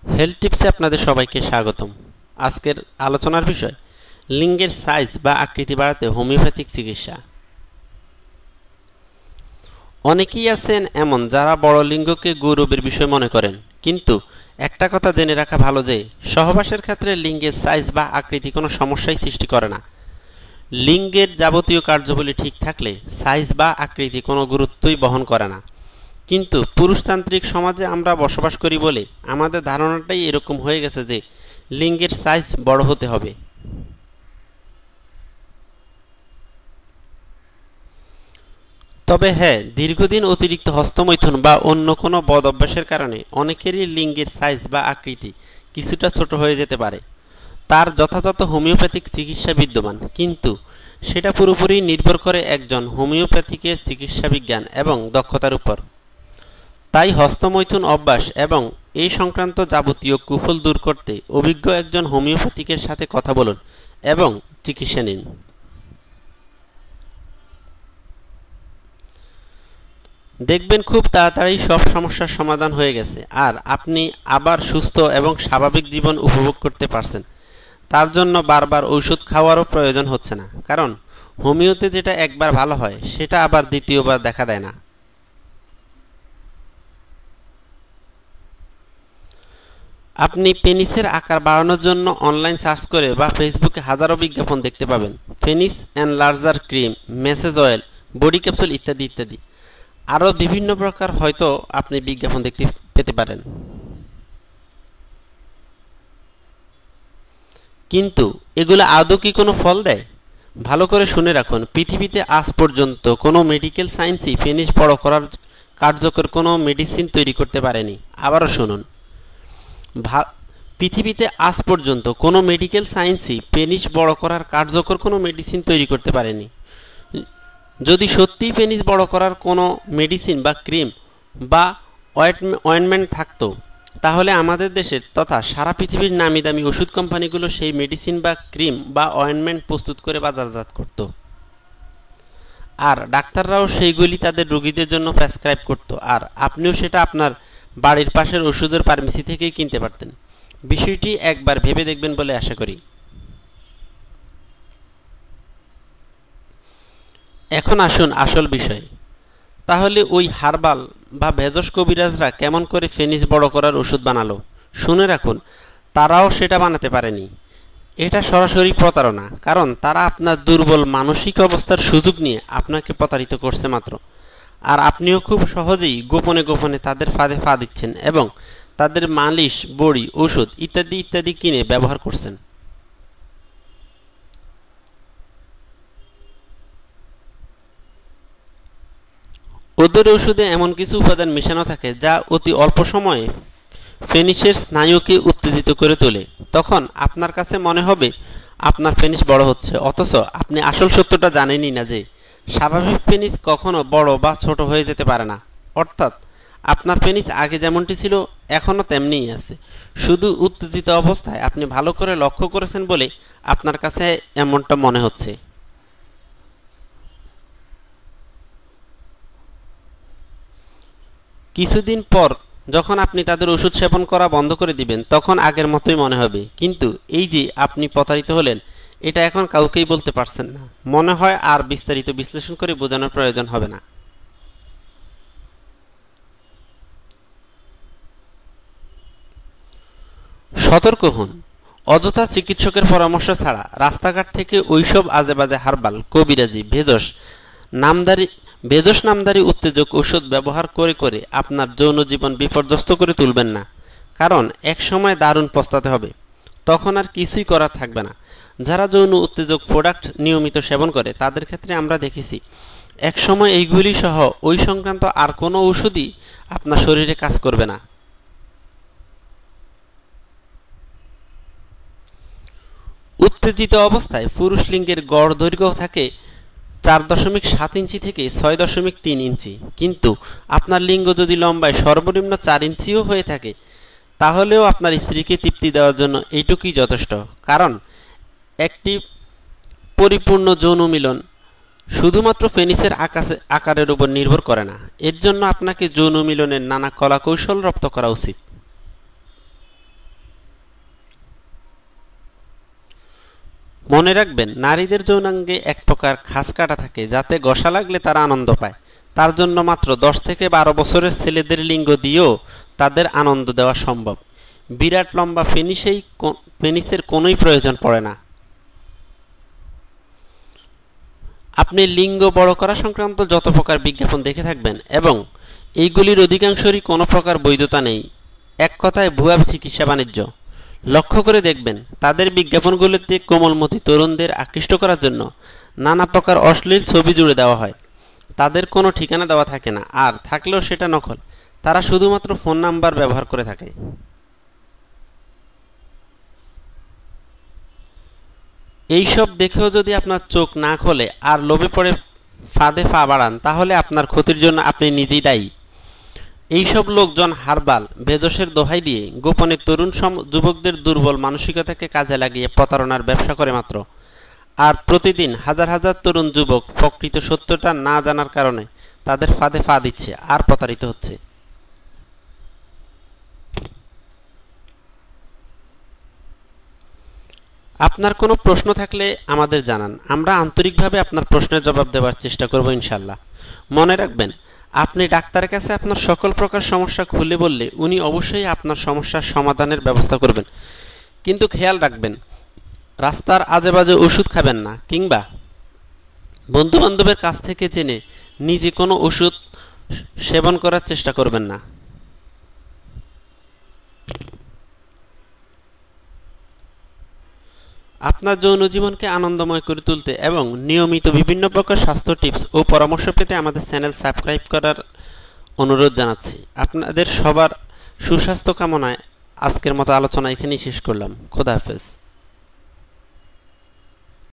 Health টিপসে আপনাদের সবাইকে স্বাগতম। আজকের আলোচনার বিষয় লিঙ্গের সাইজ বা আকৃতি বাড়াতে হোমিওপ্যাথিক চিকিৎসা। অনেকেই আছেন এমন যারা বড় লিঙ্গকে গৌরবের বিষয় মনে করেন, কিন্তু একটা কথা জেনে রাখা ভালো যে সহবাসের ক্ষেত্রে লিঙ্গের সাইজ বা আকৃতি কোনো সমস্যাই সৃষ্টি করে না। লিঙ্গের যাবতীয় কার্যাবলী ঠিক থাকলে সাইজ বা আকৃতি কোনো গুরুত্বই বহন করে না। কিন্তু পুরুষতান্ত্রিক সমাজে আমরা বসবাস করি বলে আমাদের ধারণাটাই এরকম হয়ে গেছে যে লিঙ্গের সাইজ বড় হতে হবে। তবে হ্যাঁ, দীর্ঘদিন অতিরিক্ত হস্তমৈথুন বা অন্য কোনো বদ অভ্যাসের কারণে অনেকেরই লিঙ্গের সাইজ বা আকৃতি কিছুটা ছোট হয়ে যেতে পারে। তার যথাযথ হোমিওপ্যাথিক চিকিৎসা বিদ্যমান, কিন্তু সেটা পুরোপুরি নির্ভর করে একজন হোমিওপ্যাথিকের চিকিৎসা বিজ্ঞান এবং দক্ষতার উপর। তাই হস্তমৈথুন অভ্যাস এবং এই সংক্রান্ত যাবতীয় কুফল দূর করতে অভিজ্ঞ একজন হোমিওপ্যাথিকের সাথে কথা বলুন এবং চিকিৎসা নিন। দেখবেন খুব তাড়াতাড়ি সব সমস্যার সমাধান হয়ে গেছে আর আপনি আবার সুস্থ এবং স্বাভাবিক জীবন উপভোগ করতে পারছেন। তার জন্য বারবার ঔষধ খাওয়ারও প্রয়োজন হচ্ছে না, কারণ হোমিওতে যেটা একবার ভালো হয় সেটা আবার দ্বিতীয়বার দেখা দেয় না। আপনি পেনিসের আকার বাড়ানোর জন্য অনলাইন সার্চ করে বা ফেসবুকে হাজারো বিজ্ঞাপন দেখতে পাবেন। Penis enlarger cream, massage oil, body capsule ইত্যাদি ইত্যাদি। আরও বিভিন্ন প্রকার হয়তো আপনি বিজ্ঞাপন দেখতে পেতে পারেন। কিন্তু এগুলো আদৌ কি কোনো ফল দেয়? ভালো করে শুনে রাখুন, পৃথিবীতে আজ পর্যন্ত কোনো মেডিকেল সায়েন্সই পেনিস বড় করার কার্যকর কোনো মেডিসিন তৈরি করতে পারেনি। আবারও শুনুন, পৃথিবীতে আজ পর্যন্ত কোনো মেডিকেল সায়েন্সই পেনিস বড় করার কার্যকর কোনো মেডিসিন তৈরি করতে পারেনি। যদি সত্যিই পেনিস বড় করার কোনো মেডিসিন বা ক্রিম বা অয়েন্টমেন্ট থাকতো, তাহলে আমাদের দেশের তথা সারা পৃথিবীর নামি দামি ওষুধ কোম্পানিগুলো সেই মেডিসিন বা ক্রিম বা অয়েন্টমেন্ট প্রস্তুত করে বাজারজাত করত, আর ডাক্তাররাও সেইগুলি তাদের রোগীদের জন্য প্রেসক্রাইব করত, আর আপনিও সেটা আপনার বাড়ির পাশের ওষুধের ফার্মেসি থেকেই কিনতে পারতেন। বিষয়টি একবার ভেবে দেখবেন বলে আশা করি। এখন আসুন আসল বিষয়ে। তাহলে ওই হার্বাল বা ভেষজ কবিরাজরা কেমন করে পেনিস বড় করার ওষুধ বানালো? শুনে রাখুন, তারাও সেটা বানাতে পারেনি। এটা সরাসরি প্রতারণা, কারণ তারা আপনার দুর্বল মানসিক অবস্থার সুযোগ নিয়ে আপনাকে প্রতারিত করছে মাত্র। আর আপনিও খুব সহজেই গোপনে গোপনে তাদের ফাঁদে পা দিচ্ছেন এবং তাদের মালিশ, বড়ি, ওষুধ ইত্যাদি ইত্যাদি কিনে ব্যবহার করছেন। ওদের ওষুধে এমন কিছু উপাদান মেশানো থাকে যা অতি অল্প সময়ে পেনিসের স্নায়ুকে উত্তেজিত করে তোলে। তখন আপনার কাছে মনে হবে আপনার পেনিস বড় হচ্ছে, অথচ আপনি আসল সত্যটা জানেনই না যে স্বাভাবিক পেনিস কখনো বড় বা ছোট হয়ে যেতে পারে না। অর্থাৎ আপনার পেনিস আগে যেমনটি ছিল এখনও তেমনিই আছে, শুধু উত্তেজিত অবস্থায় আপনি ভালো করে লক্ষ্য করেছেন বলে আপনার কাছে এমনটা মনে হচ্ছে। কিছুদিন পর যখন আপনি তাদের ওষুধ সেবন করা বন্ধ করে দিবেন, তখন আগের মতোই মনে হবে। কিন্তু এই যে আপনি প্রতারিত হলেন, এটা এখন কাউকেই বলতে পারছেন না। মনে হয় আর বিস্তারিত বিশ্লেষণ করে বোঝানোর প্রয়োজন হবে না। সতর্ক হন, অযথা চিকিৎসকের পরামর্শ ছাড়া রাস্তাঘাট থেকে ওইসব আজেবাজে হার্বাল, কবিরাজি, ভেষজ নামধারী উত্তেজক ওষুধ ব্যবহার করে করে আপনার যৌন জীবন বিপর্যস্ত করে তুলবেন না, কারণ এক সময় দারুণ পস্তাতে হবে। তখন আর কিছুই করার থাকবে না। যারা যৌন উত্তেজক প্রোডাক্ট নিয়মিত সেবন করে তাদের ক্ষেত্রে আমরা দেখেছি এক সময় এইগুলি সহ ওই সংক্রান্ত আর কোনো ওষুধই আপনার শরীরে কাজ করবে না। উত্তেজিত অবস্থায় পুরুষ লিঙ্গের গড় দৈর্ঘ্য থাকে 4.7 ইঞ্চি থেকে 6.3 ইঞ্চি, কিন্তু আপনার লিঙ্গ যদি লম্বায় সর্বনিম্ন 4 ইঞ্চিও হয়ে থাকে, তাহলেও আপনার স্ত্রীকে তৃপ্তি দেওয়ার জন্য এইটুকুই যথেষ্ট। কারণ একটি পরিপূর্ণ যৌন মিলন শুধুমাত্র পেনিসের আকারের উপর নির্ভর করে না, এর জন্য আপনাকে যৌন মিলনের নানা কলা কৌশল রপ্ত করা উচিত। মনে রাখবেন, নারীদের যৌনাঙ্গে এক প্রকার খাস কাটা থাকে যাতে ঘষা লাগলে তারা আনন্দ পায়। তার জন্য মাত্র 10 থেকে 12 বছরের ছেলেদের লিঙ্গ দিয়েও তাদের আনন্দ দেওয়া সম্ভব। বিরাট লম্বা পেনিসের কোনোই প্রয়োজন পড়ে না। আপনি লিঙ্গ বড় করা সংক্রান্ত যত প্রকার বিজ্ঞাপন দেখে থাকবেন এবং এইগুলির অধিকাংশেরই কোনো প্রকার বৈধতা নেই, এক কথায় ভুয়া চিকিৎসা বাণিজ্য। লক্ষ্য করে দেখবেন, তাদের বিজ্ঞাপনগুলিতে কোমলমতি তরুণদের আকৃষ্ট করার জন্য নানা প্রকার অশ্লীল ছবি জুড়ে দেওয়া হয়। তাদের কোনো ঠিকানা দেওয়া থাকে না, আর থাকলেও সেটা নকল। তারা শুধুমাত্র ফোন নাম্বার ব্যবহার করে থাকে। এইসব দেখেও যদি আপনার চোখ না খোলে আর লোভে পড়ে ফাঁদে পা বাড়ান, তাহলে আপনার ক্ষতির জন্য আপনি নিজেই দায়ী। এইসব লোকজন হারবাল ভেষজের দোহাই দিয়ে গোপনে তরুণ যুবকদের দুর্বল মানসিকতাকে কাজে লাগিয়ে প্রতারণার ব্যবসা করে মাত্র। আর প্রতিদিন হাজার হাজার তরুণ যুবক প্রকৃত সত্যটা না জানার কারণে তাদের ফাঁদে পা দিচ্ছে আর প্রতারিত হচ্ছে। আপনার কোনো প্রশ্ন থাকলে আমাদের জানান, আমরা আন্তরিকভাবে আপনার প্রশ্নের জবাব দেওয়ার চেষ্টা করব ইনশাল্লাহ। মনে রাখবেন, আপনি ডাক্তারের কাছে আপনার সকল প্রকার সমস্যা খুলে বললে উনি অবশ্যই আপনার সমস্যার সমাধানের ব্যবস্থা করবেন। কিন্তু খেয়াল রাখবেন, রাস্তার আজেবাজে ওষুধ খাবেন না, কিংবা বন্ধু বান্ধবের কাছ থেকে জেনে নিজে কোনো ওষুধ সেবন করার চেষ্টা করবেন না। আপনার যৌন জীবনকে আনন্দময় করে তুলতে এবং নিয়মিত বিভিন্ন প্রকার স্বাস্থ্য টিপস ও পরামর্শ পেতে আমাদের চ্যানেল সাবস্ক্রাইব করার অনুরোধ জানাচ্ছি। আপনাদের সবার সুস্বাস্থ্য কামনায় আজকের মতো আলোচনা এখানেই শেষ করলাম। খোদা হাফেজ।